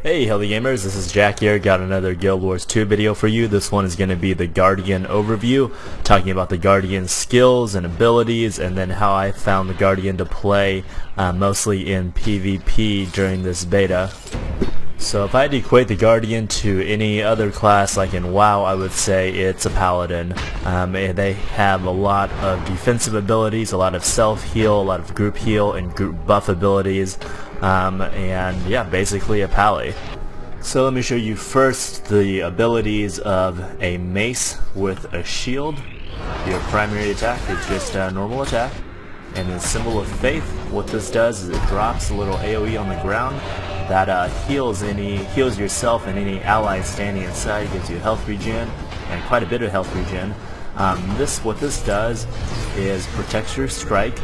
Hey Healthy Gamers, this is Jack here. Got another Guild Wars 2 video for you. This one is going to be the Guardian overview, talking about the Guardian's skills and abilities, and then how I found the Guardian to play mostly in PvP during this beta. So if I had to equate the Guardian to any other class like in WoW, I would say it's a Paladin. They have a lot of defensive abilities, a lot of self-heal, a lot of group heal, and group buff abilities. And yeah, basically a Pally. So let me show you first the abilities of a mace with a shield. Your primary attack is just a normal attack. And the Symbol of Faith, what this does is it drops a little AoE on the ground that heals yourself and any allies standing inside, gives you health regen and quite a bit of health regen. What this does is protects your strike,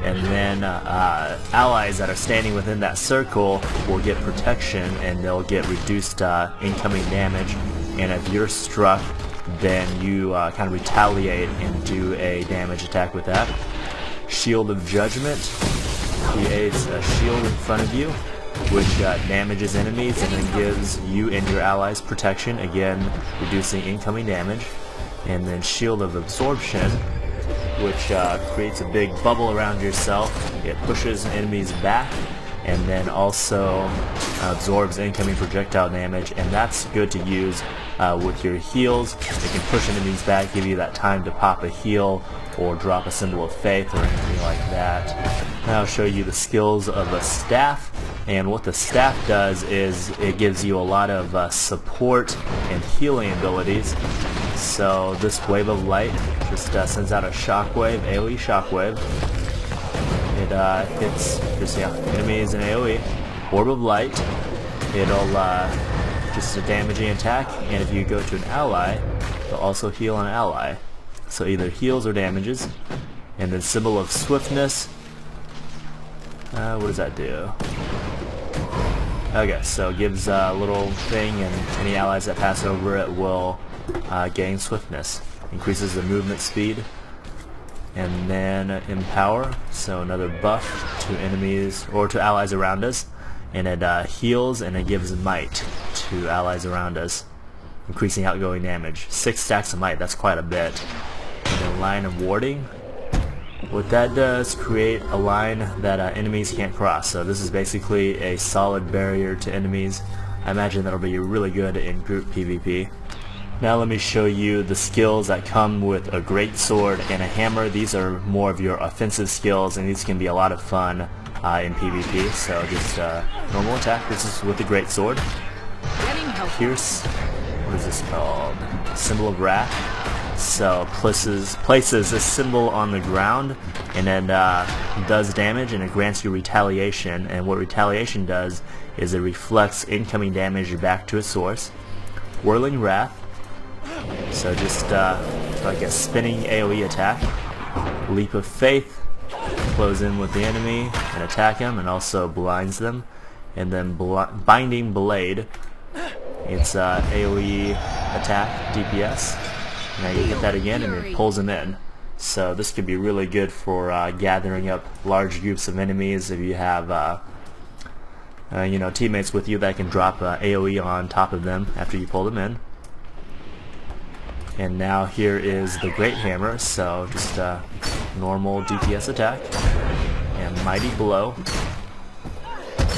and then allies that are standing within that circle will get protection and they'll get reduced incoming damage, and if you're struck then you kind of retaliate and do a damage attack with that. Shield of Judgment creates a shield in front of you which damages enemies and then gives you and your allies protection, again reducing incoming damage. And then Shield of Absorption, which creates a big bubble around yourself. It pushes enemies back and then also absorbs incoming projectile damage, and that's good to use with your heals. It can push enemies back, give you that time to pop a heal or drop a Symbol of Faith or anything like that. Now I'll show you the skills of a staff, and what the staff does is it gives you a lot of support and healing abilities. So this Wave of Light just sends out a shockwave, AoE shockwave. It hits just enemies in AoE. Orb of Light, it'll just a damaging attack, and if you go to an ally, it'll also heal an ally. So either heals or damages. And then Symbol of Swiftness, what does that do? Okay, so it gives a little thing, and any allies that pass over it will gain swiftness. Increases the movement speed. And then Empower, so another buff to enemies or to allies around us, and it heals and it gives might to allies around us, increasing outgoing damage. 6 stacks of might, that's quite a bit. And then Line of Warding, what that does, create a line that enemies can't cross. So this is basically a solid barrier to enemies. I imagine that'll be really good in group PvP. Now let me show you the skills that come with a great sword and a hammer. These are more of your offensive skills, and these can be a lot of fun in PvP. So just normal attack. This is with the great sword. Pierce. What is this called? Symbol of Wrath. So places a symbol on the ground and then does damage, and it grants you retaliation. And what retaliation does is it reflects incoming damage back to its source. Whirling Wrath. So just like a spinning AoE attack. Leap of Faith, close in with the enemy and attack him, and also blinds them. And then Binding Blade, it's AoE attack, DPS. Now you hit that again and it pulls him in. So this could be really good for gathering up large groups of enemies if you have teammates with you that can drop AoE on top of them after you pull them in. And now here is the Great Hammer, so just a normal DPS attack. And Mighty Blow,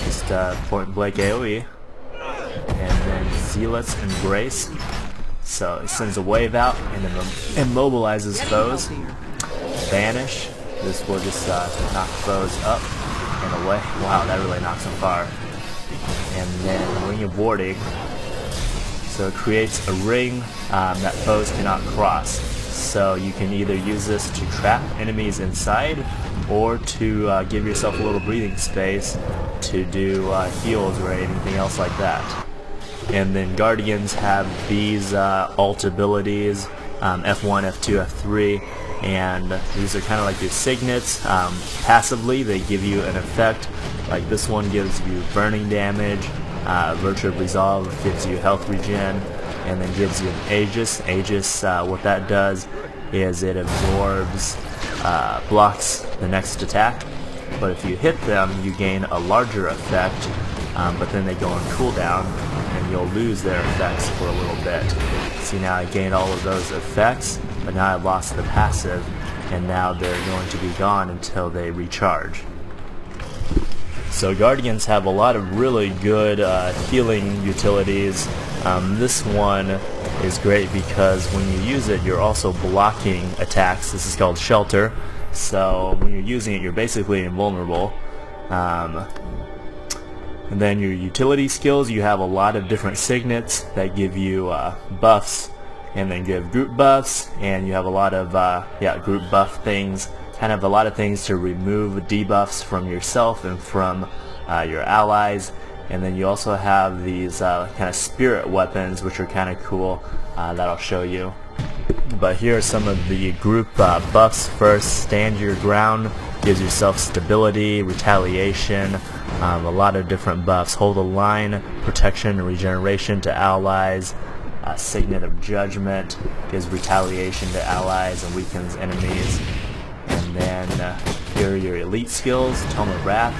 just point blank AoE. And then Zealot's Embrace, so it sends a wave out and then immobilizes foes. Banish, this will just knock foes up and away. Wow, that really knocks them far. And then Ring of Warding, so it creates a ring that foes cannot cross. So you can either use this to trap enemies inside or to give yourself a little breathing space to do heals or anything else like that. And then Guardians have these alt abilities, F1, F2, F3, and these are kind of like your signets. Passively, they give you an effect, like this one gives you burning damage, Virtue of Resolve gives you health regen, and then gives you an Aegis. Aegis, what that does is it absorbs, blocks the next attack, but if you hit them, you gain a larger effect, but then they go on cooldown and you'll lose their effects for a little bit. See, now I gained all of those effects, but now I lost the passive, and now they're going to be gone until they recharge. So Guardians have a lot of really good healing utilities. This one is great because when you use it, you're also blocking attacks. This is called Shelter. So when you're using it, you're basically invulnerable. And then your utility skills, you have a lot of different signets that give you buffs, and then give group buffs, and you have a lot of group buff things, kind of a lot of things to remove debuffs from yourself and from your allies. And then you also have these kind of spirit weapons, which are kind of cool, that I'll show you. But here are some of the group buffs. First, Stand Your Ground gives yourself stability, retaliation, a lot of different buffs. Hold the Line, protection and regeneration to allies. Signet of Judgment gives retaliation to allies and weakens enemies. And then here are your elite skills. Tome of Wrath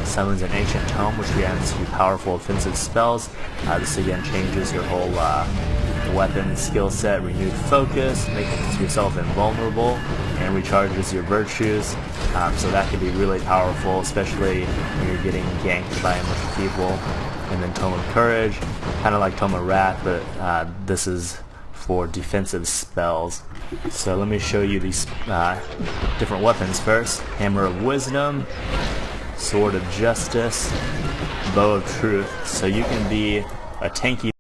summons an ancient tome which grants you powerful offensive spells. This again changes your whole weapon skill set. Renewed Focus makes yourself invulnerable and recharges your virtues. So that could be really powerful, especially when you're getting ganked by a bunch of people. And then Tome of Courage, kind of like Tome of Wrath, but this is for defensive spells. So let me show you these different weapons first. Hammer of Wisdom, Sword of Justice, Bow of Truth. So you can be a tanky